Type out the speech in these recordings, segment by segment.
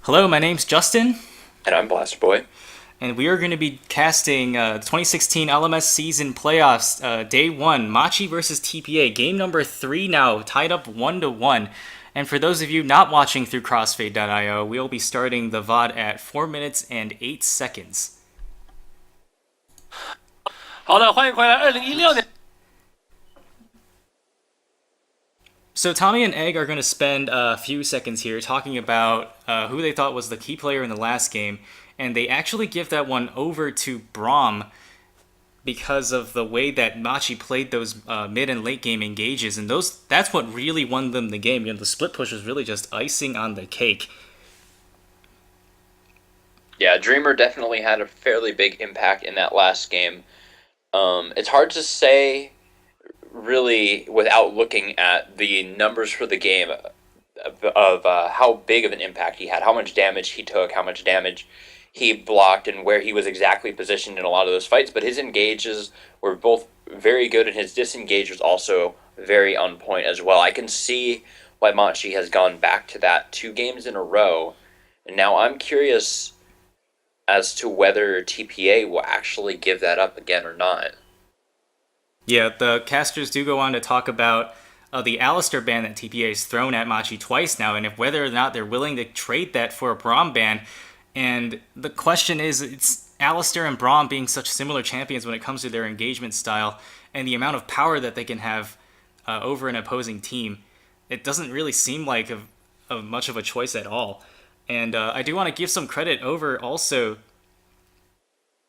Hello, my name's Justin, And I'm Blasterboy. and we are going to be casting the 2016 LMS season playoffs, day one, Machi versus TPA, game number 3 now, tied up 1-1. And for those of you not watching through Crossfade.io, we'll be starting the VOD at 4 minutes and 8 seconds. 好的，欢迎回来。2016年 So Tommy and Egg are going to spend a few seconds here talking about who they thought was the key player in the last game, and they actually give that one over to Braum because of the way that Machi played those mid and late game engages, and that's what really won them the game. The split push was really just icing on the cake. Yeah, Dreamer definitely had a fairly big impact in that last game. It's hard to say, really, without looking at the numbers for the game of how big of an impact he had, how much damage he took, how much damage he blocked, and where he was exactly positioned in a lot of those fights. But his engages were both very good, and his disengage was also very on point as well. I can see why Machi has gone back to that 2 games in a row. And now I'm curious as to whether TPA will actually give that up again or not. Yeah, the casters do go on to talk about the Alistair ban that TPA has thrown at Machi twice now, and if whether or not they're willing to trade that for a Braum ban. And the question is, it's Alistair and Braum being such similar champions when it comes to their engagement style and the amount of power that they can have over an opposing team. It doesn't really seem like a much of a choice at all. And I do want to give some credit over also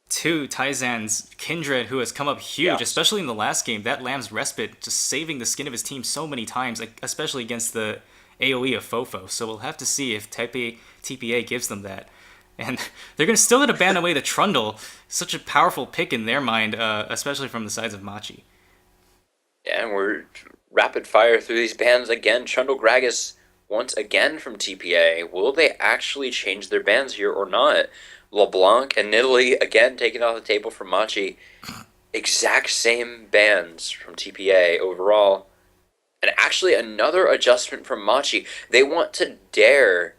to Taizan's Kindred, who has come up huge, Yeah. especially in the last game. That Lamb's Respite just saving the skin of his team so many times, like, especially against the AoE of Fofo. So we'll have to see if TPA gives them that. And they're still going to ban away the Trundle, such a powerful pick in their mind, especially from the sides of Machi. And we're rapid fire through these bans again. Trundle Gragas once again from TPA. Will they actually change their bans here or not? LeBlanc and Nidalee again taken off the table from Machi. Exact same bans from TPA overall. And actually another adjustment from Machi. They want to dare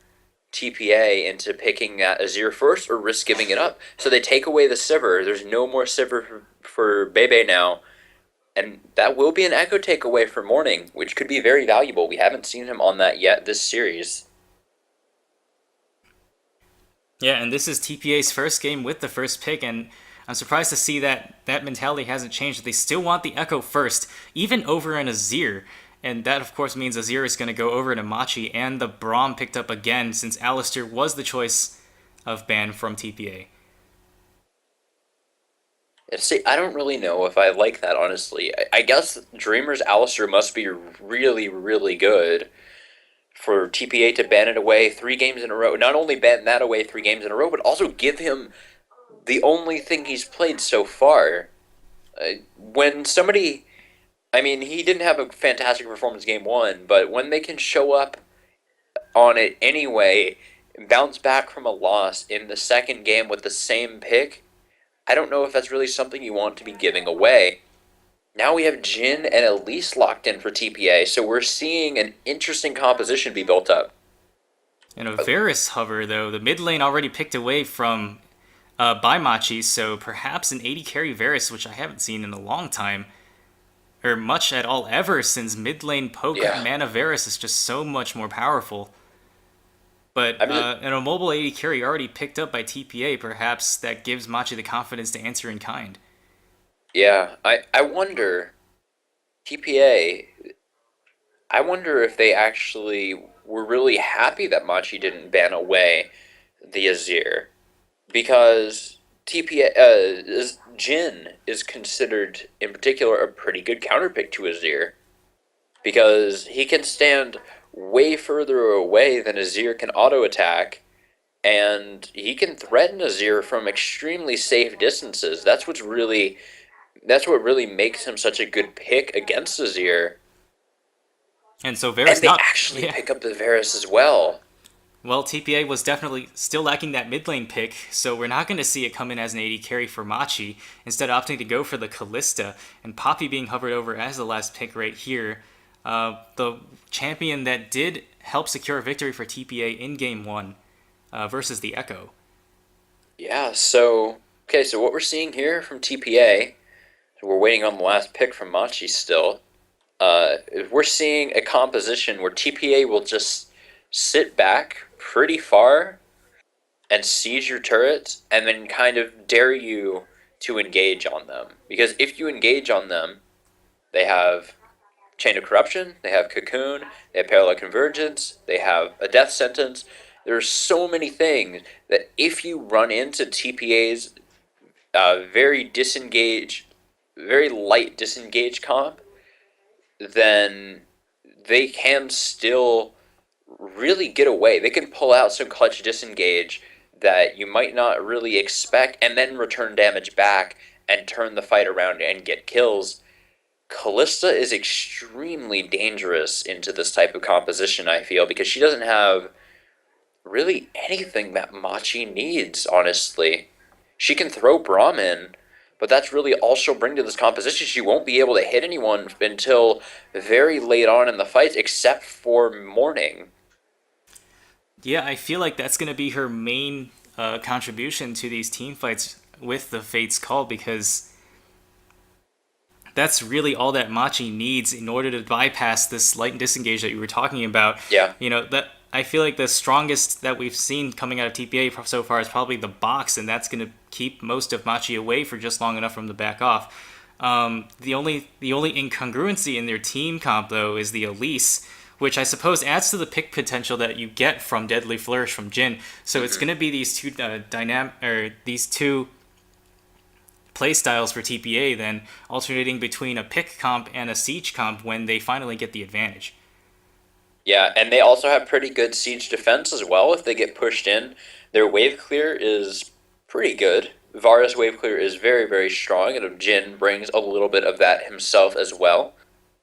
TPA into picking Azir first or risk giving it up. So they take away the Sivir. There's no more Sivir for Bebe now. And that will be an Echo takeaway for Morning, which could be very valuable. We haven't seen him on that yet this series. Yeah, and this is TPA's first game with the first pick, and I'm surprised to see that that mentality hasn't changed. They still want the Echo first, even over an Azir. And that, of course, means Azir is going to go over to Machi, and the Braum picked up again since Alistair was the choice of ban from TPA. See, I don't really know if I like that, honestly. I guess Dreamer's Alistair must be really, really good for TPA to ban it away 3 games in a row. Not only ban that away 3 games in a row, but also give him the only thing he's played so far. When somebody... I mean, he didn't have a fantastic performance game 1, but when they can show up on it anyway, bounce back from a loss in the second game with the same pick, I don't know if that's really something you want to be giving away. Now we have Jhin and Elise locked in for TPA, so we're seeing an interesting composition be built up. And a Varus hover, though, the mid lane already picked away from by Machi, so perhaps an 80 carry Varus, which I haven't seen in a long time, or much at all ever, since mid lane poke mana Varus is just so much more powerful. But in a mobile 80 carry already picked up by TPA, perhaps that gives Machi the confidence to answer in kind. Yeah, I wonder, TPA, I wonder if they actually were really happy that Machi didn't ban away the Azir. Because TPA, Jhin is considered, in particular, a pretty good counterpick to Azir. Because he can stand way further away than Azir can auto-attack, and he can threaten Azir from extremely safe distances. That's what really makes him such a good pick against Azir. And so Varus And they actually pick up the Varus as well. Well, TPA was definitely still lacking that mid lane pick, so we're not going to see it come in as an 80 carry for Machi, instead opting to go for the Kalista, and Poppy being hovered over as the last pick right here. The champion that did help secure a victory for TPA in Game 1. versus the Echo. Yeah, so okay, so what we're seeing here from TPA, we're waiting on the last pick from Machi still. We're seeing a composition where TPA will just sit back pretty far and siege your turrets and then kind of dare you to engage on them. Because if you engage on them, they have Chain of Corruption, they have Cocoon, they have Parallel Convergence, they have a Death Sentence. There's so many things that if you run into TPA's very disengaged, very light disengage comp, then they can still really get away. They can pull out some clutch disengage that you might not really expect and then return damage back and turn the fight around and get kills. Callista is extremely dangerous into this type of composition, I feel, because she doesn't have really anything that Machi needs, honestly. She can throw Braum in, but that's really all she'll bring to this composition. She won't be able to hit anyone until very late on in the fight, except for Morning. Yeah, I feel like that's going to be her main contribution to these team fights with the Fates Call, because that's really all that Machi needs in order to bypass this light disengage that you were talking about. Yeah. That I feel like the strongest that we've seen coming out of TPA so far is probably the box, and that's going to keep most of Machi away for just long enough for him to back off. The only incongruency in their team comp though is the Elise, which I suppose adds to the pick potential that you get from Deadly Flourish from Jhin. So it's going to be these two these two play styles for TPA, then alternating between a pick comp and a siege comp when they finally get the advantage. Yeah, and they also have pretty good siege defense as well if they get pushed in. Their wave clear is pretty good. Vara's wave clear is very, very strong, and Jhin brings a little bit of that himself as well.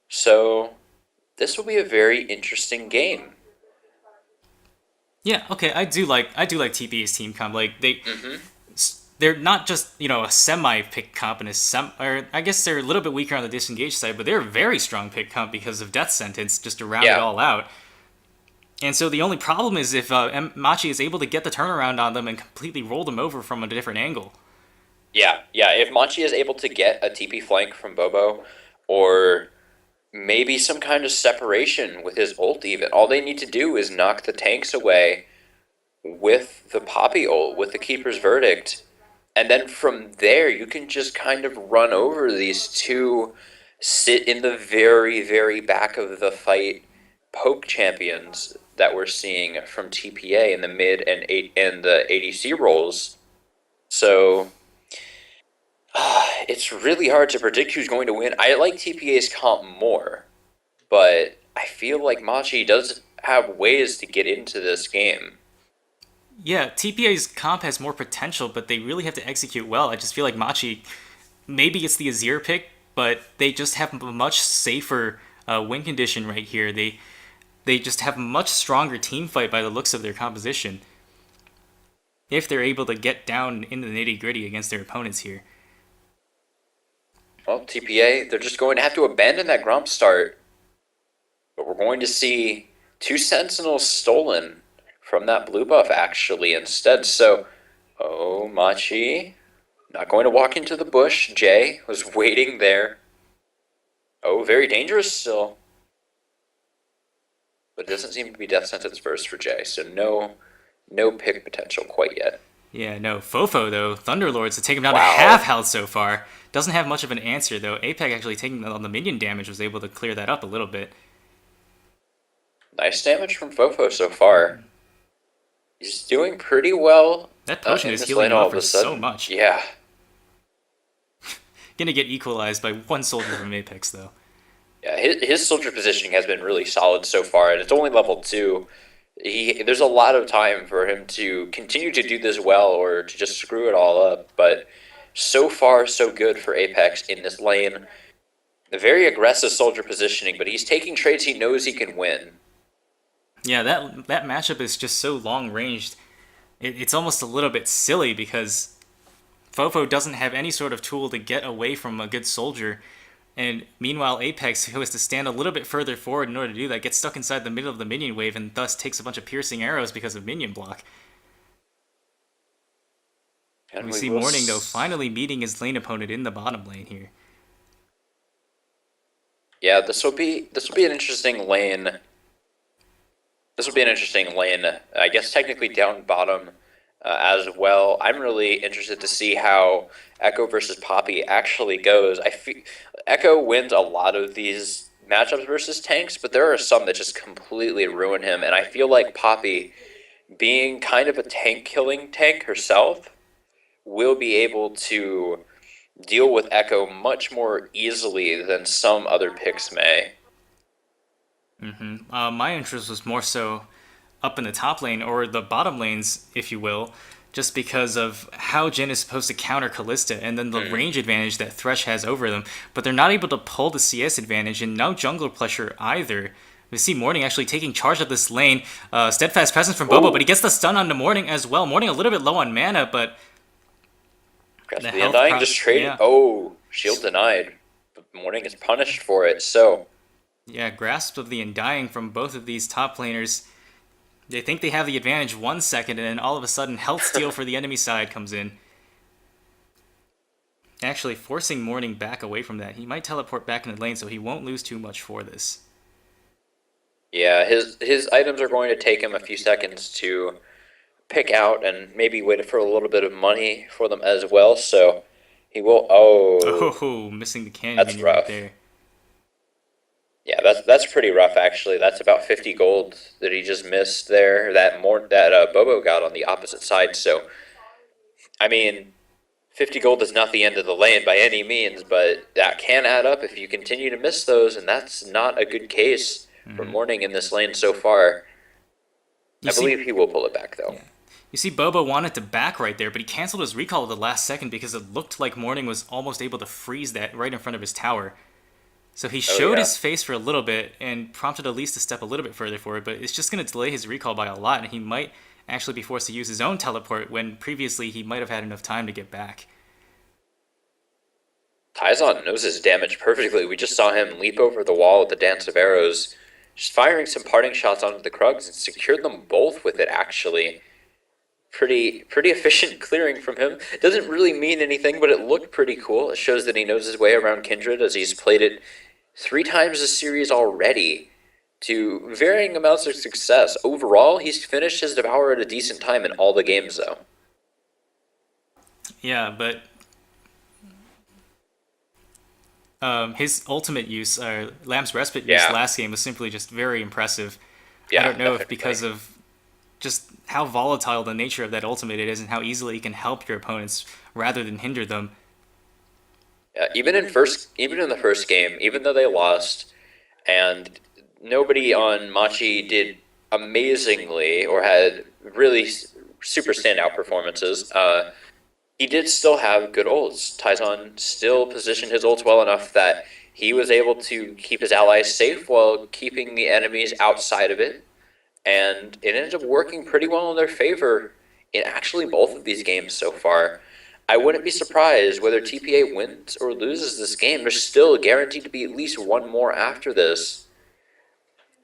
So this will be a very interesting game. Yeah, okay, I do like TPA's team comp. Like they're not just a semi pick comp and or I guess they're a little bit weaker on the disengage side, but they're a very strong pick comp because of Death Sentence, just to round it all out. And so the only problem is if Machi is able to get the turnaround on them and completely roll them over from a different angle. Yeah. If Machi is able to get a TP flank from Bobo, or maybe some kind of separation with his ult even, all they need to do is knock the tanks away with the Poppy ult, with the Keeper's Verdict. And then from there, you can just kind of run over these two, sit in the very, very back of the fight poke champions that we're seeing from TPA in the mid and the ADC roles. So it's really hard to predict who's going to win. I like TPA's comp more, but I feel like Machi does have ways to get into this game. Yeah, TPA's comp has more potential, but they really have to execute well. I just feel like Machi, maybe it's the Azir pick, but they just have a much safer win condition right here. They just have a much stronger team fight by the looks of their composition, if they're able to get down into the nitty-gritty against their opponents here. Well, TPA, they're just going to have to abandon that Grump start. But we're going to see 2 Sentinels stolen from that blue buff, actually, instead. So, Machi, not going to walk into the bush. Jay was waiting there. Very dangerous still. But it doesn't seem to be Death Sentence first for Jay, so no pick potential quite yet. Yeah, no. Fofo, though, Thunderlords to take him down to half health so far. Doesn't have much of an answer, though. Apex actually taking on the minion damage was able to clear that up a little bit. Nice damage from Fofo so far. He's doing pretty well. That potion is healing him up for so much. Yeah. Gonna get equalized by one soldier from Apex, though. Yeah, his soldier positioning has been really solid so far, and it's only level 2. There's a lot of time for him to continue to do this well or to just screw it all up, but so far so good for Apex in this lane. A very aggressive soldier positioning, but he's taking trades he knows he can win. Yeah, that matchup is just so long-ranged. It's almost a little bit silly because Fofo doesn't have any sort of tool to get away from a good soldier. And meanwhile, Apex, who has to stand a little bit further forward in order to do that, gets stuck inside the middle of the minion wave and thus takes a bunch of piercing arrows because of minion block. And We we see will Morning, though, finally meeting his lane opponent in the bottom lane here. Yeah, this will be an interesting lane. This will be an interesting lane. I guess technically down bottom as well. I'm really interested to see how Echo versus Poppy actually goes. I feel Echo wins a lot of these matchups versus tanks, but there are some that just completely ruin him. And I feel like Poppy, being kind of a tank killing tank herself, will be able to deal with Echo much more easily than some other picks may. My interest was more so up in the top lane, or the bottom lanes, if you will, just because of how Jhin is supposed to counter Kalista and then the range advantage that Thresh has over them. But they're not able to pull the CS advantage, and no jungler pressure either. We see Morning actually taking charge of this lane. Steadfast presence from Bobo, Ooh. but he gets the stun onto Morning as well. Morning a little bit low on mana, but Grasp the of the health Undying just traded. yeah. Oh, shield denied. But Morning is punished for it. So Yeah, grasp of the Undying from both of these top laners. They think they have the advantage 1 second, and then all of a sudden, health steal for the enemy side comes in. Actually, forcing Morning back away from that. He might teleport back in the lane, so he won't lose too much for this. yeah, his items are going to take him a few seconds to pick out, and maybe wait for a little bit of money for them as well. So he will. Oh, Oh, missing the cannon that's minion right rough. there. Yeah, that's pretty rough actually. That's about 50 gold that he just missed there. That Bobo got on the opposite side. So I mean, 50 gold is not the end of the lane by any means, but that can add up if you continue to miss those, and that's not a good case for Morning in this lane so far. I believe he will pull it back though. Yeah. You see, Bobo wanted to back right there, but he canceled his recall at the last second because it looked like Morning was almost able to freeze that right in front of his tower. So he showed his face for a little bit and prompted Elise to step a little bit further forward, but it's just going to delay his recall by a lot, and he might actually be forced to use his own teleport when previously he might have had enough time to get back. Tyzon knows his damage perfectly. We just saw him leap over the wall with the Dance of Arrows, just firing some parting shots onto the Krugs and secured them both with it, actually. Pretty efficient clearing from him. It doesn't really mean anything, but it looked pretty cool. It shows that he knows his way around Kindred, as he's played it 3 times this series already to varying amounts of success. Overall, he's finished his Devour at a decent time in all the games, though. Yeah, but his ultimate use, Lamb's Respite use last game was simply just very impressive. Yeah, I don't know if definitely. because of just how volatile the nature of that ultimate it is and how easily it can help your opponents rather than hinder them. Yeah, even in the first game, even though they lost, and nobody on Machi did amazingly or had really super standout performances, he did still have good ults. Tyzon still positioned his ults well enough that he was able to keep his allies safe while keeping the enemies outside of it. And it ended up working pretty well in their favor in actually both of these games so far. I wouldn't be surprised whether TPA wins or loses this game. There's still guaranteed to be at least one more after this.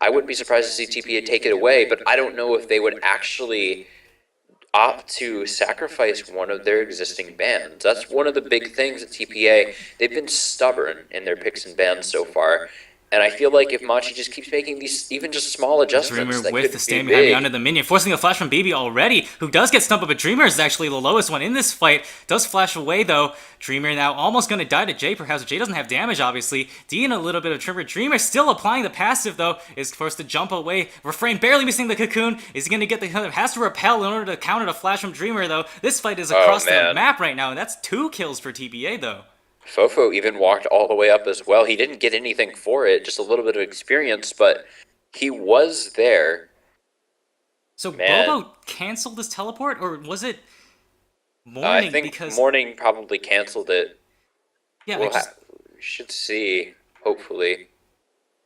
I wouldn't be surprised to see TPA take it away, but I don't know if they would actually opt to sacrifice one of their existing bans. That's one of the big things at TPA. They've been stubborn in their picks and bans so far. And I feel like if Machi just keeps making these even just small adjustments, Dreamer that with could the be stand behind me big. onto the minion, forcing a flash from BB already, who does get stumped, but Dreamer is actually the lowest one in this fight. Does flash away though. Dreamer now almost going to die to Jay, perhaps. Jay doesn't have damage, obviously. D in a little bit of trigger. Dreamer still applying the passive though, is forced to jump away. Refrain barely missing the cocoon. Is he going to get the has to repel in order to counter the flash from Dreamer though. This fight is across the map right now, and that's 2 kills for TPA though. Fofo even walked all the way up as well. He didn't get anything for it, just a little bit of experience, but he was there. So Bobo canceled his teleport, or was it Morning? I think because Morning probably canceled it. yeah, We should see, hopefully.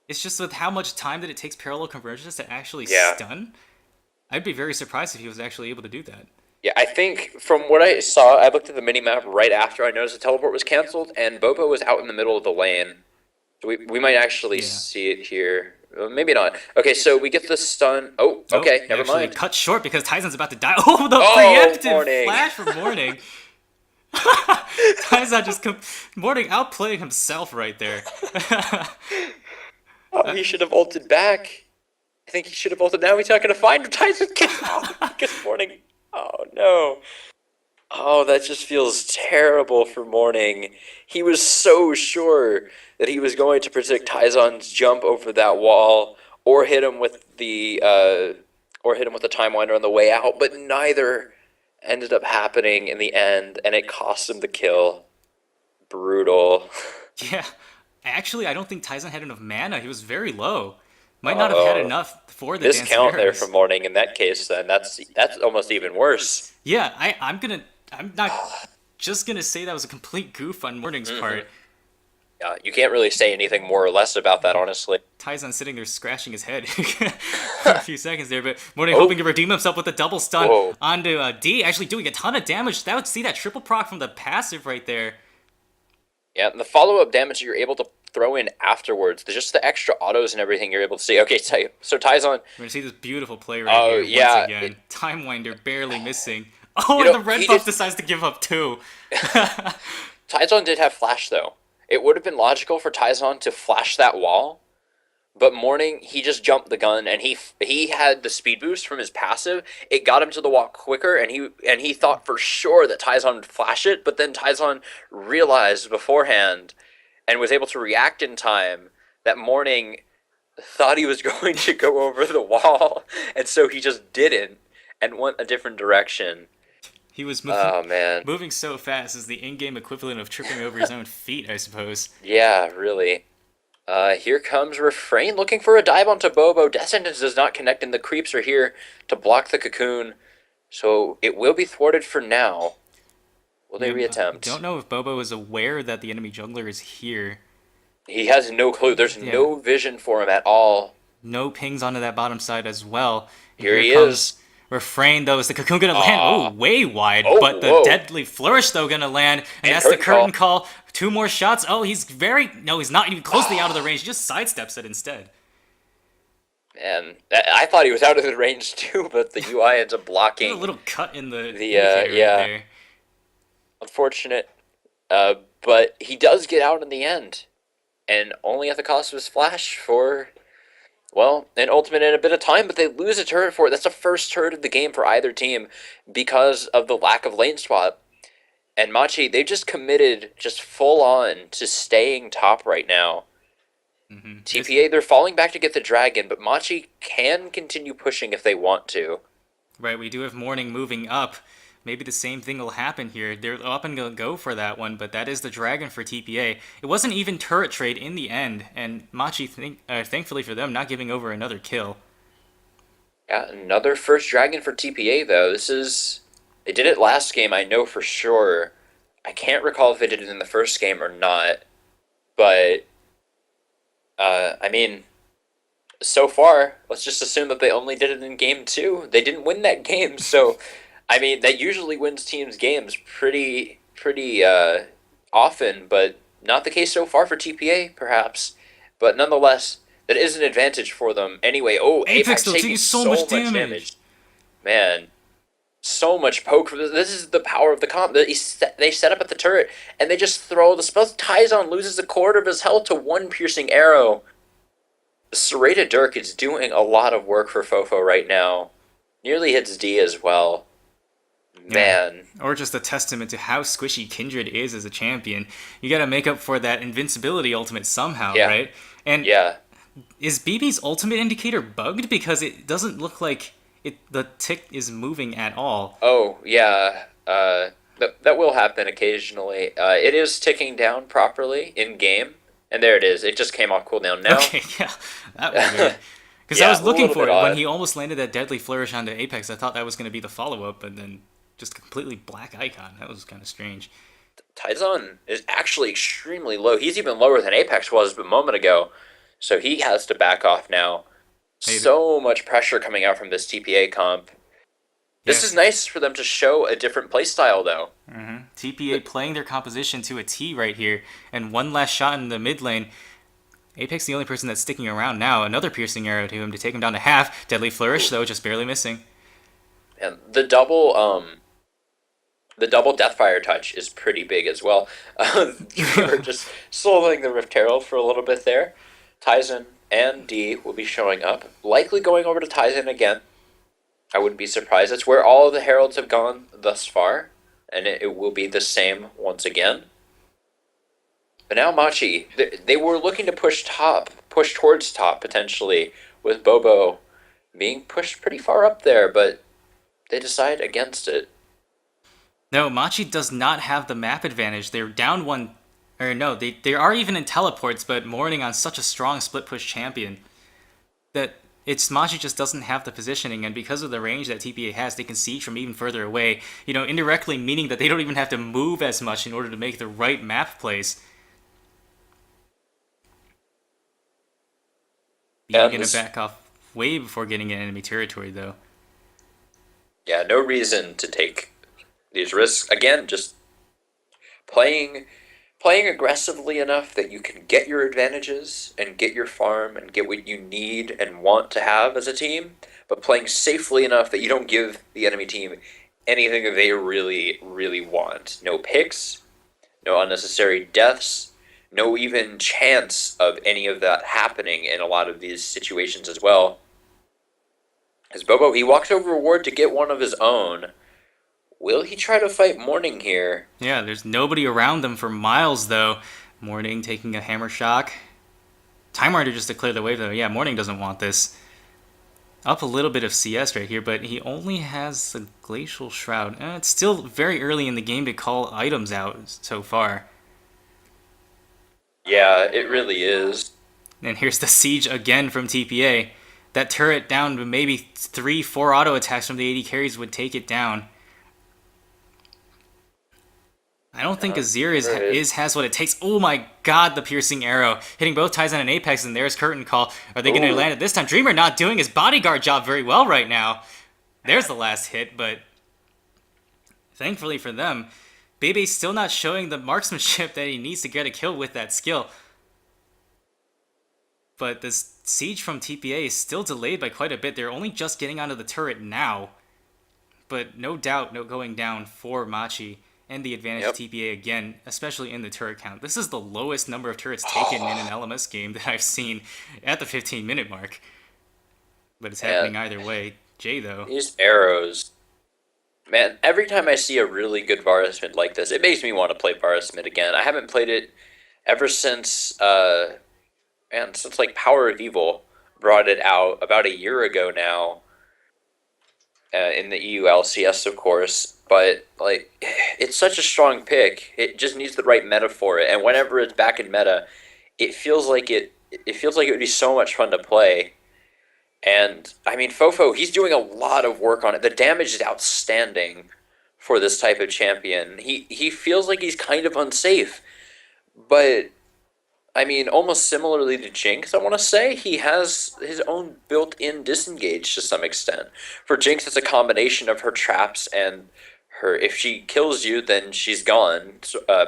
it's just with how much time that it takes parallel convergence to actually Yeah. stun. I'd be very surprised if he was actually able to do that. Yeah, I think from what I saw, I looked at the minimap right after I noticed the teleport was canceled, and Bobo was out in the middle of the lane. So we might actually see it here. Maybe not. Okay, so we get the stun. Okay, never actually mind. cut short because Tyson's about to die. Oh, the Oh, preemptive Morning. flash from Morning. Taizan just Morning outplaying himself right there. Oh, he should have ulted back. I think he should have ulted. Now he's not gonna find him. Tyson, good morning. Oh no. Oh, that just feels terrible for Morning. He was so sure that he was going to predict Tyzon's jump over that wall, or hit him with the time winder on the way out, but neither ended up happening in the end, and it cost him the kill. Brutal. Yeah. Actually, I don't think Taizan had enough mana. He was very low. Might not have had Oh, enough for the dance of discount there for arrows. Morning in that case. Then that's almost even worse. Yeah, I'm not just gonna say that was a complete goof on Morning's part. Yeah, you can't really say anything more or less about that, honestly. Taizan sitting there scratching his head for a few seconds there, but Morning Oh. hoping to redeem himself with a double stun Whoa. onto D, actually doing a ton of damage. That would see that triple proc from the passive right there. Yeah, and the follow-up damage you're able to throw in afterwards, just the extra autos and everything you're able to see. Okay, so Tyzon, We're gonna see this beautiful play right Oh, here yeah, once again. Time winder barely missing. Oh, You and know, the red he buff did- decides to give up too. Tyzon did have flash though. It would have been logical for Tyzon to flash that wall, but Morning, he just jumped the gun, and he had the speed boost from his passive. It got him to the wall quicker, and he thought for sure that Tyzon would flash it, but then Tyzon realized beforehand and was able to react in time that Morning thought he was going to go over the wall, and so he just didn't and went a different direction. He was moving, Oh man. moving so fast is the in-game equivalent of tripping over his own feet, I suppose. Yeah, really. Here comes Refrain looking for a dive onto Bobo. Death Sentence does not connect, and the creeps are here to block the cocoon. So it will be thwarted for now. Will they reattempt? Don't know if Bobo is aware that the enemy jungler is here. He has no clue. There's Yeah. no vision for him at all. No pings onto that bottom side as well. And Here he comes is. Refrain though. Is the cocoon gonna land? Oh, way wide. Oh, but the whoa. deadly flourish though gonna land, and And that's the curtain curtain call. 2 more shots. Oh, he's not even close to the out of the range. He just sidesteps it instead. And I thought he was out of the range too, but the UI ends up blocking. A little cut in the yeah. there. Unfortunate. But he does get out in the end. And only at the cost of his flash for, well, an ultimate and a bit of time, but they lose a turret for it. That's the first turret of the game for either team because of the lack of lane swap. And Machi, they've just committed just full on to staying top right now. TPA, they're falling back to get the dragon, but Machi can continue pushing if they want to. Right, we do have Morning moving up. Maybe the same thing will happen here. They're up and gonna go for that one, but that is the dragon for TPA. It wasn't even turret trade in the end, and Machi, thankfully for them, not giving over another kill. Yeah, another first dragon for TPA, though. They did it last game, I know for sure. I can't recall if they did it in the first game or not, but, I mean, so far, let's just assume that they only did it in game 2. They didn't win that game, so, I mean, that usually wins teams games pretty often, but not the case so far for TPA, perhaps. But nonetheless, that is an advantage for them. Anyway, Apex still taking taking so much damage. Man, so much poke. This is the power of the comp. They set up at the turret, and they just throw the spell. Tyzon loses a quarter of his health to one piercing arrow. Serrated Dirk is doing a lot of work for Fofo right now. Nearly hits D as well. Man. Yeah. Or just a testament to how squishy Kindred is as a champion. You gotta make up for that invincibility ultimate somehow, Yeah. right? And Yeah. is BB's ultimate indicator bugged? Because it doesn't look like the tick is moving at all. Oh, yeah. That will happen occasionally. It is ticking down properly in game. And there it is. It just came off cooldown now. Okay, yeah. That was weird. Because Yeah, I was a looking little for bit it when odd. he almost landed that deadly flourish onto Apex. I thought that was going to be the follow-up, but then just a completely black icon. That was kind of strange. Tyzon is actually extremely low. He's even lower than Apex was a moment ago. So he has to back off now. Hey, So much pressure coming out from this TPA comp. This Yes. is nice for them to show a different playstyle, though. TPA playing their composition to a T right here, and one last shot in the mid lane. Apex the only person that's sticking around now. Another piercing arrow to him to take him down to half. Deadly flourish though, just barely missing. And the double The double Deathfire touch is pretty big as well. Dreamer just soloing the Rift Herald for a little bit there. Tizen and D will be showing up, likely going over to Tizen again. I wouldn't be surprised. That's where all of the Heralds have gone thus far, and it will be the same once again. But now Machi, they were looking to push towards top potentially, with Bobo being pushed pretty far up there, but they decide against it. No, Machi does not have the map advantage. They're down one, or no, they are even in teleports, but Morning on such a strong split push champion that it's Machi just doesn't have the positioning, and because of the range that TPA has, they can siege from even further away. Indirectly meaning that they don't even have to move as much in order to make the right map plays. You're gonna back off way before getting in enemy territory, though. Yeah, no reason to take these risks. Again, just playing aggressively enough that you can get your advantages and get your farm and get what you need and want to have as a team, but playing safely enough that you don't give the enemy team anything that they really, really want. No picks, no unnecessary deaths, no even chance of any of that happening in a lot of these situations as well. As Bobo, he walks over a ward to get one of his own. Will he try to fight Morning here? Yeah, there's nobody around them for miles, though. Morning taking a hammer shock. Time Rider just to clear the wave, though. Yeah, Morning doesn't want this. Up a little bit of CS right here, but he only has the Glacial Shroud. It's still very early in the game to call items out so far. Yeah, it really is. And here's the siege again from TPA. That turret down to maybe 3-4 auto attacks from the AD carries would take it down. I don't think Azir has what it takes. Oh my god, the piercing arrow. Hitting both Tizen and Apex, and there's Curtain Call. Are they going to land it this time? Dreamer not doing his bodyguard job very well right now. There's the last hit, but thankfully for them, Bebe's still not showing the marksmanship that he needs to get a kill with that skill. But this siege from TPA is still delayed by quite a bit. They're only just getting onto the turret now. But no doubt, no going down for Machi. And the advantage TPA again, especially in the turret count. This is the lowest number of turrets taken in an LMS game that I've seen at the 15-minute mark. But it's happening either way. Jay, though. These arrows. Man, every time I see a really good Varus mid like this, it makes me want to play Varus mid again. I haven't played it ever since, since like Power of Evil brought it out about a year ago now. In the EU LCS, of course, but like it's such a strong pick. It just needs the right meta for it, and whenever it's back in meta, it feels like it would be so much fun to play. And I mean, Fofo, he's doing a lot of work on it. The damage is outstanding for this type of champion. He feels like he's kind of unsafe, but I mean, almost similarly to Jinx, I want to say, he has his own built-in disengage to some extent. For Jinx, it's a combination of her traps and her, if she kills you, then she's gone,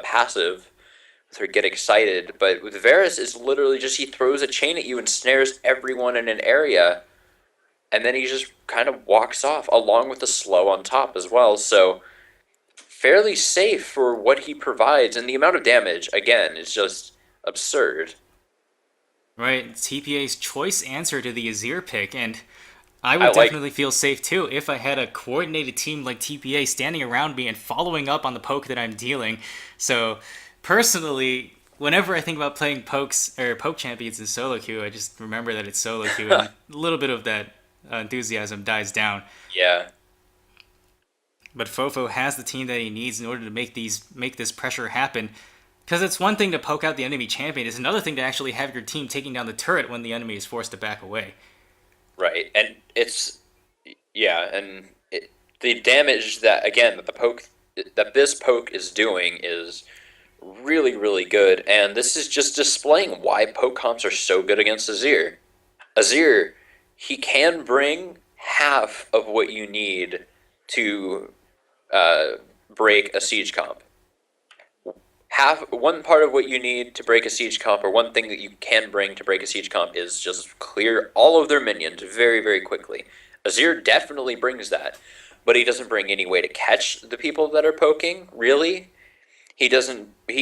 passive, with her get excited. But with Varus, it's literally just he throws a chain at you and snares everyone in an area, and then he just kind of walks off, along with the slow on top as well. So, fairly safe for what he provides, and the amount of damage, again, is just absurd. Right, TPA's choice answer to the Azir pick, and I would definitely feel safe too if I had a coordinated team like TPA standing around me and following up on the poke that I'm dealing. So, personally, whenever I think about playing poke champions in solo queue, I just remember that it's solo queue, and a little bit of that enthusiasm dies down. Yeah. But Fofo has the team that he needs in order to make this pressure happen. Because it's one thing to poke out the enemy champion, it's another thing to actually have your team taking down the turret when the enemy is forced to back away. Right, and the damage that, again, that this poke is doing is really, really good, and this is just displaying why poke comps are so good against Azir. Azir, he can bring half of what you need to break a siege comp. One part of what you need to break a siege comp, or one thing that you can bring to break a siege comp, is just clear all of their minions very, very quickly. Azir definitely brings that, but he doesn't bring any way to catch the people that are poking, really. He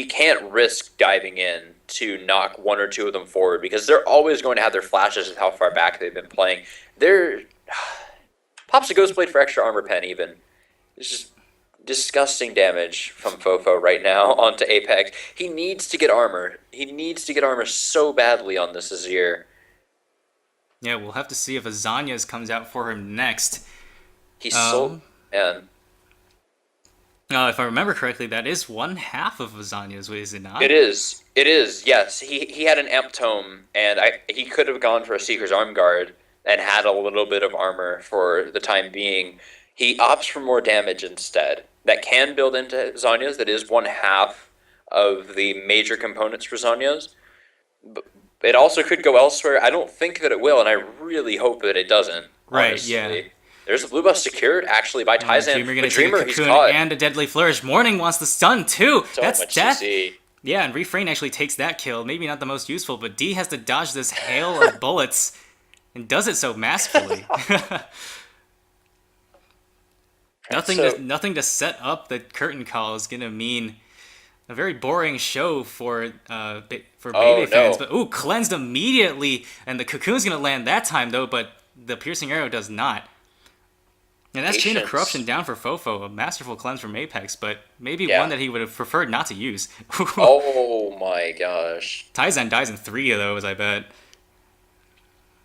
can't risk diving in to knock one or two of them forward because they're always going to have their flashes of how far back they've been playing. They're pops a Ghost Blade for extra armor pen even. It's just disgusting damage from Fofo right now onto Apex. He needs to get armor. He needs to get armor so badly on this Azir. Yeah, we'll have to see if Azanias comes out for him next. He's so... Man. If I remember correctly, that is one half of Azania's, is it not? It is. It is, yes. He had an Amp Tome, and he could have gone for a Seeker's Arm Guard and had a little bit of armor for the time being. He opts for more damage instead. That can build into Zhonya's. That is one half of the major components for Zhonya's. But it also could go elsewhere. I don't think that it will, and I really hope that it doesn't. Right, honestly. yeah. There's a blue buff secured, actually, by Taizan. Dreamer gonna Dreamer, take a he's cocoon caught. and a deadly flourish. Morning wants the stun too. So That's much death. CC. Yeah, and Refrain actually takes that kill. Maybe not the most useful, but D has to dodge this hail of bullets and does it so masterfully. Nothing to set up the curtain call is gonna mean a very boring show for Bebe fans. But cleansed immediately, and the cocoon's gonna land that time though, but the piercing arrow does not. And that's Chain of Corruption down for Fofo, a masterful cleanse from Apex, but maybe one that he would have preferred not to use. Oh my gosh. Taizan dies in 3 of those, I bet.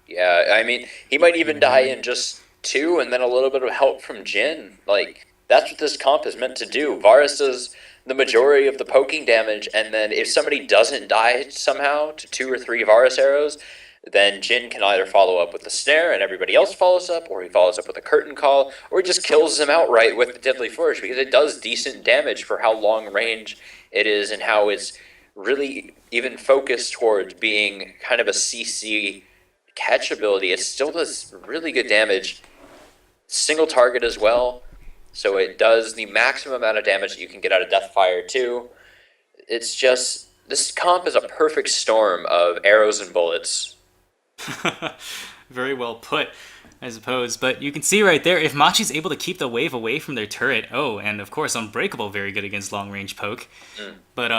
Yeah, I mean, he might even die in just 2 and then a little bit of help from Jhin. Like, that's what this comp is meant to do. Varus does the majority of the poking damage, and then if somebody doesn't die somehow to 2 or 3 Varus arrows, then Jhin can either follow up with the snare and everybody else follows up, or he follows up with a curtain call, or he just kills them outright with the Deadly Flourish, because it does decent damage for how long range it is and how it's really even focused towards being kind of a CC catch ability. It still does really good damage. Single target as well, so it does the maximum amount of damage that you can get out of Deathfire too. It's just, this comp is a perfect storm of arrows and bullets. Very well put, I suppose. But you can see right there, if Machi's able to keep the wave away from their turret, and of course Unbreakable very good against long-range poke. But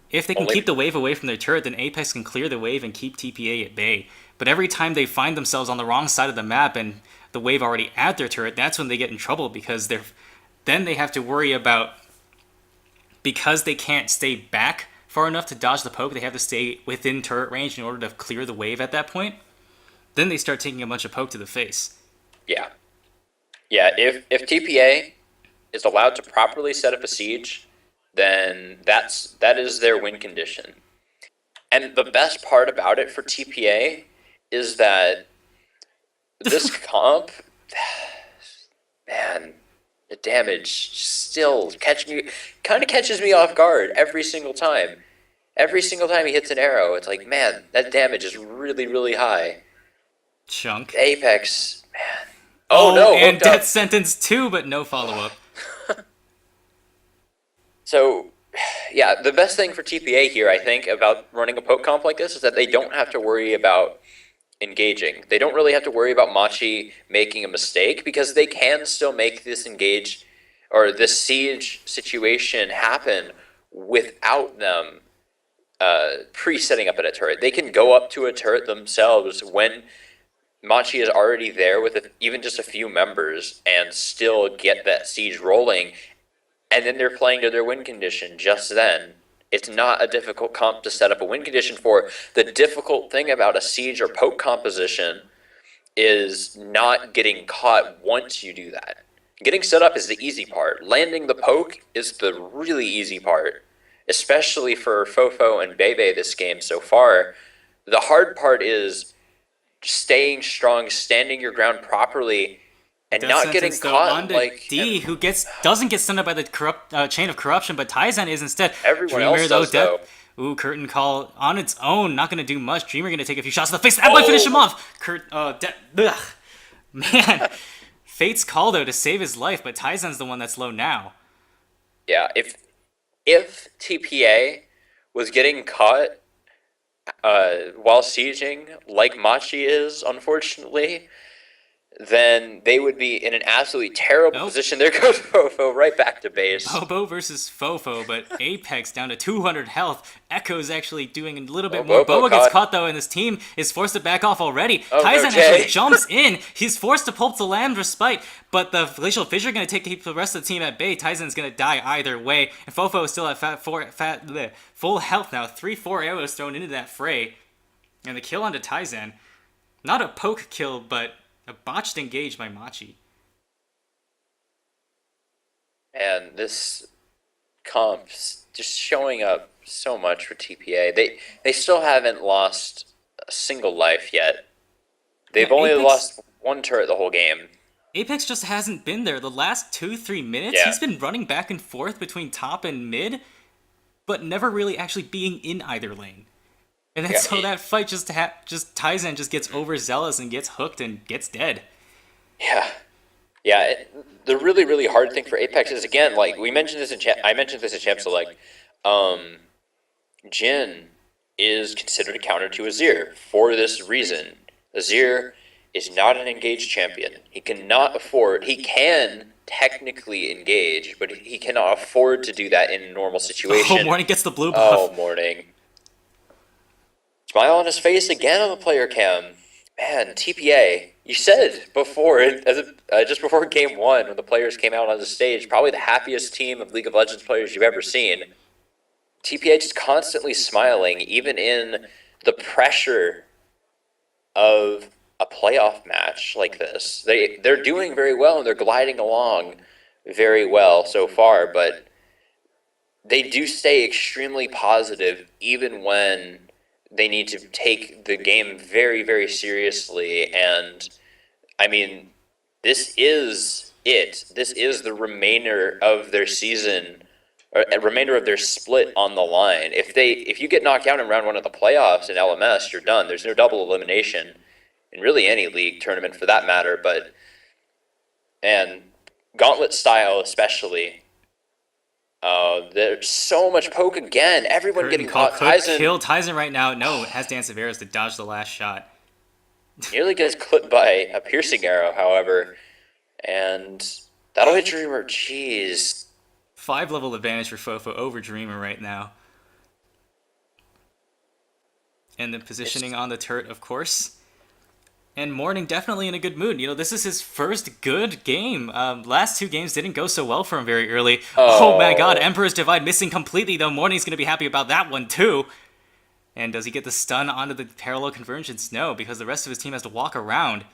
if they can keep the wave away from their turret, then Apex can clear the wave and keep TPA at bay. But every time they find themselves on the wrong side of the map and the wave already at their turret, that's when they get in trouble, because then they have to worry about, because they can't stay back far enough to dodge the poke, they have to stay within turret range in order to clear the wave at that point. Then they start taking a bunch of poke to the face. Yeah. Yeah, if TPA is allowed to properly set up a siege, then that is their win condition. And the best part about it for TPA is that this comp, man, the damage still catches me off guard every single time. Every single time he hits an arrow, it's like, man, that damage is really, really high. Chunk. Apex, man. Oh no, and Death Sentence too, but no follow-up. So, yeah, the best thing for TPA here, I think, about running a poke comp like this is that they don't have to worry about engaging. They don't really have to worry about Machi making a mistake, because they can still make this engage or this siege situation happen without them pre-setting up at a turret. They can go up to a turret themselves when Machi is already there with even just a few members and still get that siege rolling, and then they're playing to their win condition just then. It's not a difficult comp to set up a win condition for. The difficult thing about a siege or poke composition is not getting caught once you do that. Getting set up is the easy part. Landing the poke is the really easy part, especially for Fofo and Bebe this game so far. The hard part is staying strong, standing your ground properly, and not getting caught like D, who doesn't get stunned by the Chain of Corruption, but Taizan is instead. Everyone else does, though. Curtain Call on its own, not going to do much. Dreamer going to take a few shots to the face. That might finish him off. Man, Fate's call though to save his life, but Taizan's the one that's low now. Yeah, if TPA was getting caught while sieging, like Machi is, unfortunately, then they would be in an absolutely terrible Nope. position. There goes Fofo right back to base. Bobo versus Fofo, but Apex down to 200 health. Echo's actually doing a little bit Oh, more. Bobo Bobo gets caught. caught though, and his team is forced to back off already. Oh, no, Tyson Jay. actually jumps in. He's forced to pulp the Lamb respite, but the Glacial Fissure going to keep the rest of the team at bay. Tyson's going to die either way, and Fofo is still at full health now. 3-4 arrows thrown into that fray, and the kill onto Tyson. Not a poke kill, but a botched engage by Machi. And this comp's just showing up so much for TPA. They still haven't lost a single life yet. They've only Apex, lost one turret the whole game. Apex just hasn't been there. The last 2-3 minutes, Yeah. he's been running back and forth between top and mid, but never really actually being in either lane. And then Yeah, so that fight just Tyson just gets overzealous and gets hooked and gets dead. Yeah. Yeah, the really, really hard thing for Apex is, again, like, we mentioned this in I mentioned this in Champ Select, Jhin is considered a counter to Azir for this reason. Azir is not an engaged champion. He can technically engage, but he cannot afford to do that in a normal situation. Oh, Morning gets the blue buff. Oh, Morning. Smile on his face again on the player cam. Man, TPA, you said before, just before Game 1, when the players came out on the stage, probably the happiest team of League of Legends players you've ever seen. TPA just constantly smiling, even in the pressure of a playoff match like this. They're doing very well, and they're gliding along very well so far, but they do stay extremely positive, even when they need to take the game very, very seriously. And I mean, this is it. This is the remainder of their season, or a remainder of their split on the line. If you get knocked out in round 1 of the playoffs in LMS, you're done. There's no double elimination in really any league tournament for that matter. And Gauntlet style especially. There's so much poke again. Everyone getting caught. Could kill Tyson right now. No, it has Dance of Arrows to dodge the last shot. Nearly gets clipped by a piercing arrow, however. And that'll hit Dreamer. Jeez. 5-level advantage for Fofo over Dreamer right now. And the positioning on the turret, of course. And Morning definitely in a good mood. You know, this is his first good game. Last 2 games didn't go so well for him very early. Oh my god, Emperor's Divide missing completely, though. Morning's going to be happy about that one, too. And does he get the stun onto the parallel convergence? No, because the rest of his team has to walk around.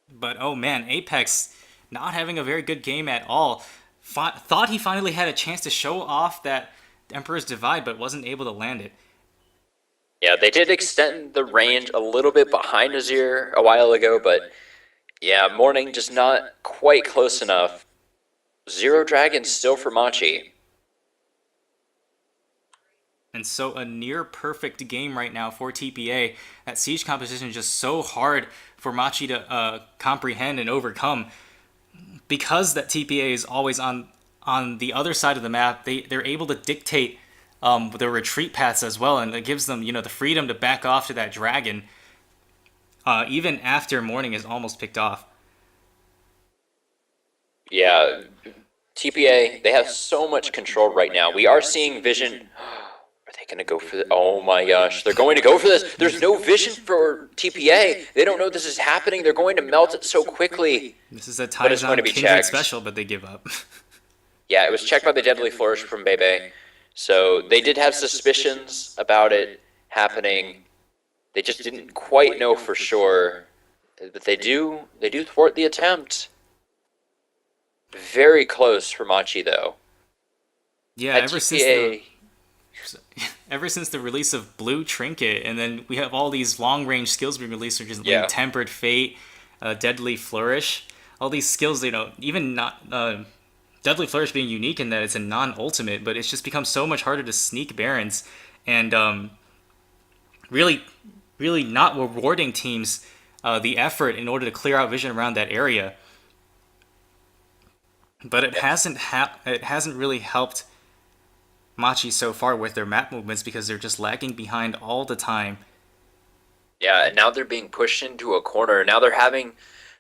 But, oh man, Apex not having a very good game at all. Thought he finally had a chance to show off that Emperor's Divide, but wasn't able to land it. Yeah, they did extend the range a little bit behind Azir a while ago, but yeah, Morning just not quite close enough. 0 dragons still for Machi. And so a near perfect game right now for TPA. That siege composition is just so hard for Machi to comprehend and overcome. Because that TPA is always on the other side of the map, they're able to dictate the retreat paths as well, and it gives them, you know, the freedom to back off to that dragon, even after Morning is almost picked off. Yeah, TPA, they have so much control right now. We are seeing vision. Are they going to go for this? Oh my gosh, they're going to go for this. There's no vision for TPA. They don't know this is happening. They're going to melt it so quickly. This is a Tyson Kindred special, but they give up. Yeah, it was checked by the Deadly Flourish from Bebe. So they did have suspicions about it happening. They just didn't quite know for sure. But they do thwart the attempt. Very close for Machi, though. Yeah, ever since the release of Blue Trinket, and then we have all these long-range skills being released, which is like Tempered Fate, Deadly Flourish. All these skills, you know, even not... Deadly Flourish being unique in that it's a non-ultimate, but it's just become so much harder to sneak Barons, and really not rewarding teams the effort in order to clear out vision around that area. But it hasn't really helped Machi so far with their map movements, because they're just lagging behind all the time. Yeah, and now they're being pushed into a corner. Now they're having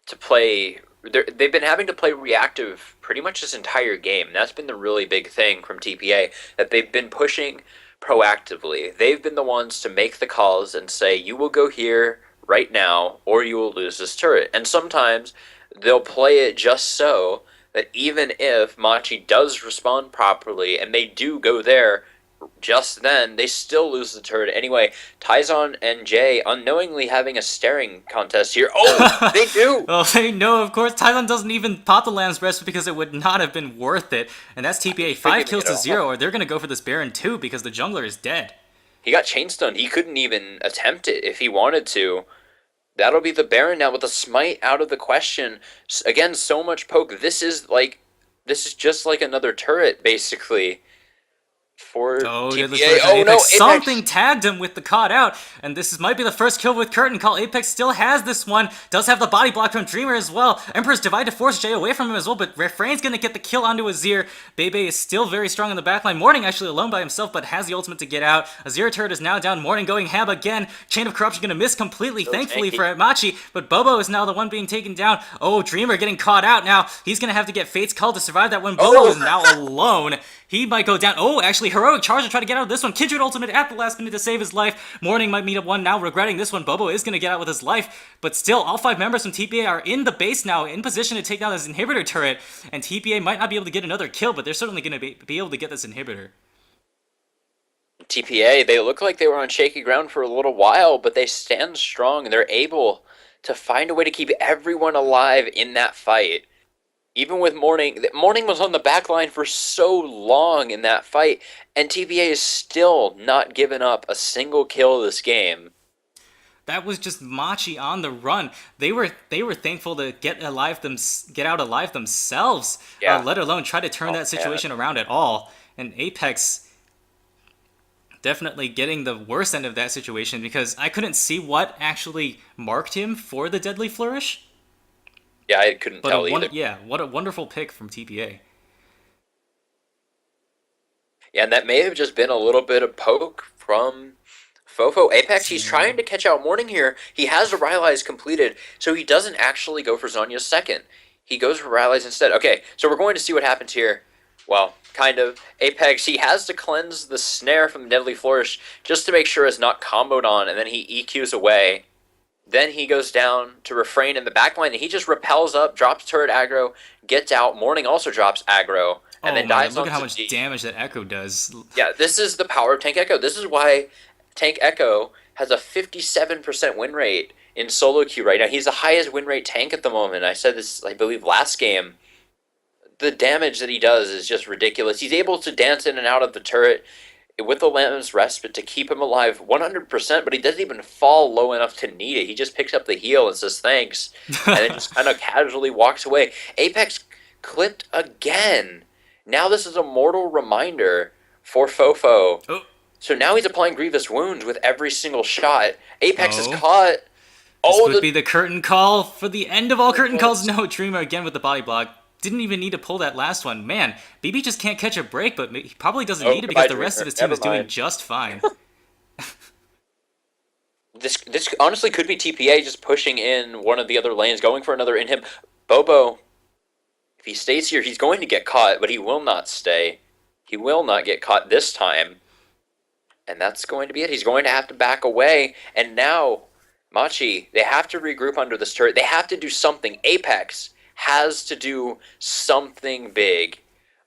to play. They've been having to play reactive pretty much this entire game. That's been the really big thing from TPA, that they've been pushing proactively. They've been the ones to make the calls and say, you will go here right now or you will lose this turret. And sometimes they'll play it just so that even if Machi does respond properly and they do go there, just then, they still lose the turret. Anyway, Tyzon and Jay unknowingly having a staring contest here. Oh, they do! Well, they know, of course. Thailand doesn't even pop the Lamb's Breast because it would not have been worth it. And that's TPA. 5 kills to 0, or they're going to go for this Baron too because the jungler is dead. He got chain stunned. He couldn't even attempt it if he wanted to. That'll be the Baron now with the smite out of the question. Again, so much poke. This is just like another turret, basically. For TPA. Oh no! Apex. Something tagged him with the caught out, and might be the first kill with Curtain Call. Apex still has this one. Does have the body block from Dreamer as well. Emperor's Divide to force Jay away from him as well, but Refrain's gonna get the kill onto Azir. Bebe is still very strong in the backline. Morning actually alone by himself, but has the ultimate to get out. Azir turret is now down. Morning going ham again. Chain of Corruption gonna miss completely, thankfully for Machi, but Bobo is now the one being taken down. Oh, Dreamer getting caught out now. He's gonna have to get Fate's Call to survive that one. Bobo is now alone. He might go down. Oh, actually, Heroic Charge to try to get out of this one. Kindred ultimate at the last minute to save his life. Morning might meet up one now, regretting this one. Bobo is going to get out with his life. But still, all 5 members from TPA are in the base now, in position to take down this inhibitor turret. And TPA might not be able to get another kill, but they're certainly going to be able to get this inhibitor. TPA, they look like they were on shaky ground for a little while, but they stand strong and they're able to find a way to keep everyone alive in that fight. Even with Morning was on the back line for so long in that fight, and TPA is still not giving up a single kill this game. That was just Machi on the run. They were thankful to get out alive themselves, let alone try to turn that situation around at all. And Apex definitely getting the worst end of that situation because I couldn't see what actually marked him for the Deadly Flourish. Yeah, I couldn't tell either. Yeah, what a wonderful pick from TPA. Yeah, and that may have just been a little bit of poke from Fofo. Apex, he's trying to catch out Morning here. He has the Rylai's completed, so he doesn't actually go for Zhonya's second. He goes for Rylai's instead. Okay, so we're going to see what happens here. Well, kind of. Apex, he has to cleanse the snare from the Deadly Flourish just to make sure it's not comboed on, and then he EQs away. Then he goes down to Refrain in the backline, and he just repels up, drops turret aggro, gets out. Morning also drops aggro, and then dives on. Look at how much damage that Echo does. Yeah, this is the power of Tank Echo. This is why Tank Echo has a 57% win rate in solo queue right now. He's the highest win rate tank at the moment. I said this, I believe, last game. The damage that he does is just ridiculous. He's able to dance in and out of the turret with the Lamb's Respite to keep him alive 100%, but he doesn't even fall low enough to need it. He just picks up the heal and says thanks, and then just kind of casually walks away. Apex clipped again. Now this is a mortal reminder for Fofo. Oh. So now he's applying grievous wounds with every single shot. Apex is caught. This would be the curtain call for the end of all curtain calls. No, Dreamer again with the body block. Didn't even need to pull that last one. Man, BB just can't catch a break, but he probably doesn't need it because the rest of his team is doing just fine. This honestly could be TPA just pushing in one of the other lanes, going for another inhib. Bobo, if he stays here, he's going to get caught, but he will not stay. He will not get caught this time. And that's going to be it. He's going to have to back away. And now, Machi, they have to regroup under this turret. They have to do something. Apex has to do something big.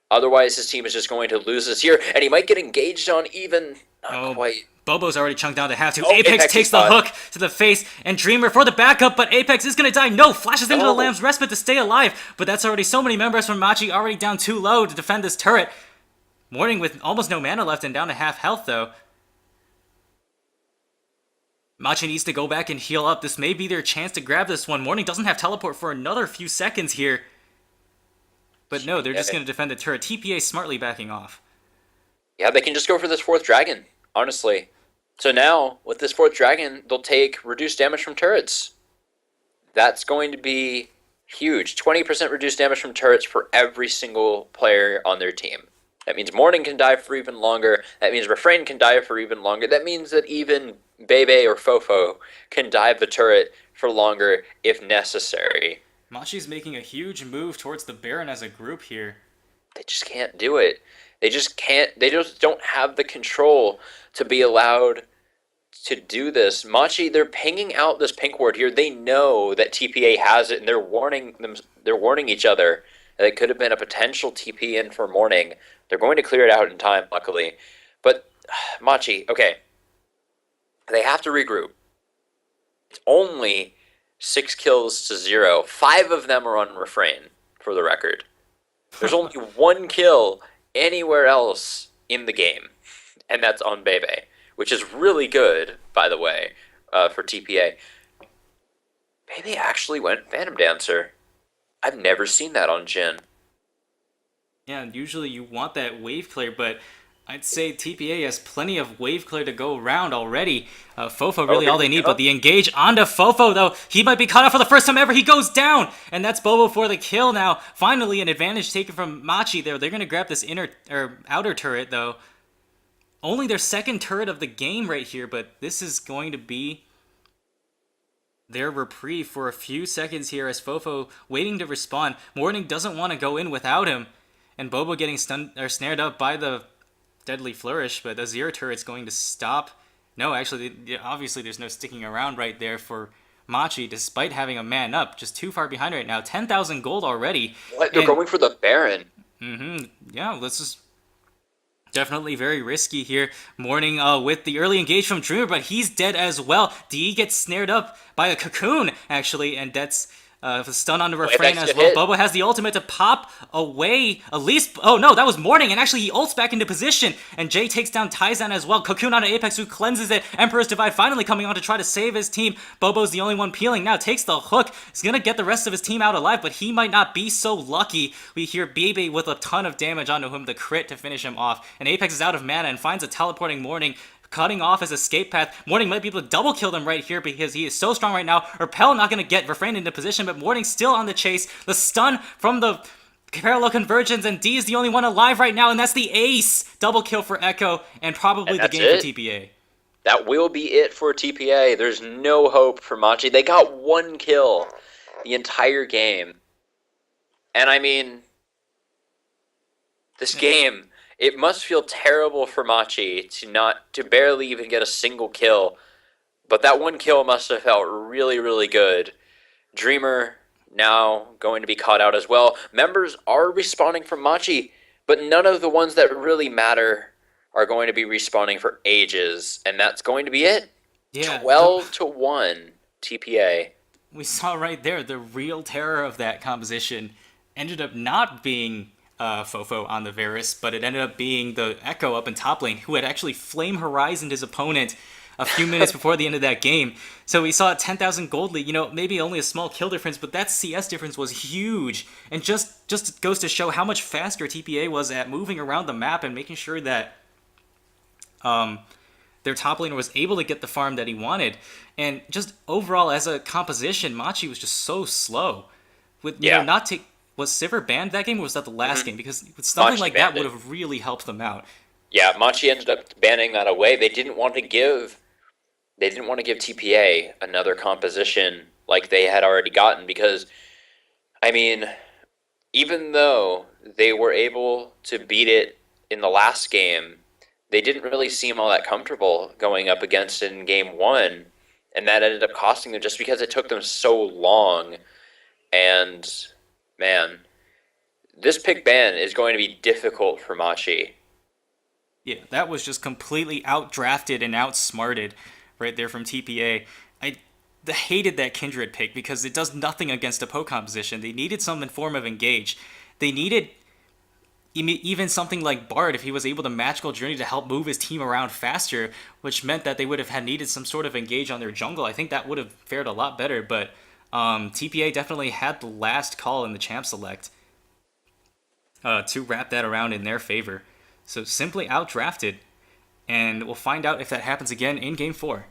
Otherwise, his team is just going to lose this here. And he might get engaged on even... Not quite. Bobo's already chunked down to have to. Apex takes the hook to the face, and Dreamer for the backup, but Apex is going to die. No, flashes into the Lamb's Respite to stay alive, but that's already so many members from Machi already down too low to defend this turret. Morning with almost no mana left and down to half health, though. Machi needs to go back and heal up. This may be their chance to grab this one. Morning doesn't have teleport for another few seconds here. But no, they're just going to defend the turret. TPA smartly backing off. Yeah, they can just go for this fourth dragon, honestly. So now, with this fourth dragon, they'll take reduced damage from turrets. That's going to be huge. 20% reduced damage from turrets for every single player on their team. That means Morning can dive for even longer. That means Refrain can dive for even longer. That means that even Bebe or Fofo can dive the turret for longer if necessary. Machi's making a huge move towards the Baron as a group here. They just can't do it. They just can't. They just don't have the control to be allowed to do this. Machi, they're pinging out this pink ward here. They know that TPA has it, and they're warning them. They're warning each other that it could have been a potential TP in for Morning. They're going to clear it out in time, luckily. But Machi, okay, they have to regroup. It's only 6 kills to 0. 5 of them are on Refrain, for the record. There's only 1 kill anywhere else in the game, and that's on Bebe, which is really good, by the way, for TPA. Bebe actually went Phantom Dancer. I've never seen that on Jhin. Yeah, usually you want that wave clear, but I'd say TPA has plenty of wave clear to go around already. Fofo really all they need, but the engage onto Fofo, though. He might be caught out for the first time ever. He goes down, and that's Bobo for the kill now. Finally, an advantage taken from Machi there. They're going to grab this outer turret, though. Only their second turret of the game right here, but this is going to be their reprieve for a few seconds here as Fofo waiting to respawn. Morning doesn't want to go in without him, and Bobo getting stunned or snared up by the Deadly Flourish, but the Azir turret's going to stop. No, actually, obviously there's no sticking around right there for Machi, despite having a man up. Just too far behind right now. 10,000 gold already. What? They're going for the Baron. Yeah, this is definitely very risky here. Morning with the early engage from Dreamer, but he's dead as well. DE gets snared up by a Cocoon, actually, and that's stun on the Refrain as well. Bobo has the ultimate to pop away. At least, oh no, that was Morning, and actually he ults back into position, and Jay takes down Taizan as well. Cocoon on Apex who cleanses it. Emperor's Divide finally coming on to try to save his team. Bobo's the only one peeling now, takes the hook. He's gonna get the rest of his team out alive, but he might not be so lucky. We hear Bebe with a ton of damage onto him, the crit to finish him off, and Apex is out of mana and finds a teleporting Morning, cutting off his escape path. Morning might be able to double kill them right here because he is so strong right now. Repel not going to get Refrain into position, but Morning still on the chase. The stun from the parallel convergence, and D is the only one alive right now, and that's the ace. Double kill for Echo, and probably the game for TPA. That will be it for TPA. There's no hope for Machi. They got 1 kill the entire game. And I mean, this game, it must feel terrible for Machi to barely even get a single kill, but that 1 kill must have felt really, really good. Dreamer now going to be caught out as well. Members are respawning from Machi, but none of the ones that really matter are going to be respawning for ages, and that's going to be it. Yeah, 12-1 TPA. We saw right there the real terror of that composition ended up not being Fofo on the Varus, but it ended up being the Echo up in top lane, who had actually Flame Horizoned his opponent a few minutes before the end of that game. So we saw a 10,000 gold lead, maybe only a small kill difference, but that CS difference was huge, and just goes to show how much faster TPA was at moving around the map and making sure that their top laner was able to get the farm that he wanted. And just overall, as a composition, Machi was just so slow. Was Sivir banned that game, or was that the last game? Because something like that would have really helped them out. Yeah, Machi ended up banning that away. They didn't want to give TPA another composition like they had already gotten, because, I mean, even though they were able to beat it in the last game, they didn't really seem all that comfortable going up against it in game 1, and that ended up costing them just because it took them so long. And man, this pick ban is going to be difficult for Machi. Yeah, that was just completely outdrafted and outsmarted right there from TPA. I hated that Kindred pick because it does nothing against a poke composition. They needed some form of engage. They needed even something like Bard if he was able to magical journey to help move his team around faster, which meant that they would have needed some sort of engage on their jungle. I think that would have fared a lot better, but TPA definitely had the last call in the champ select to wrap that around in their favor. So simply outdrafted, and we'll find out if that happens again in Game 4.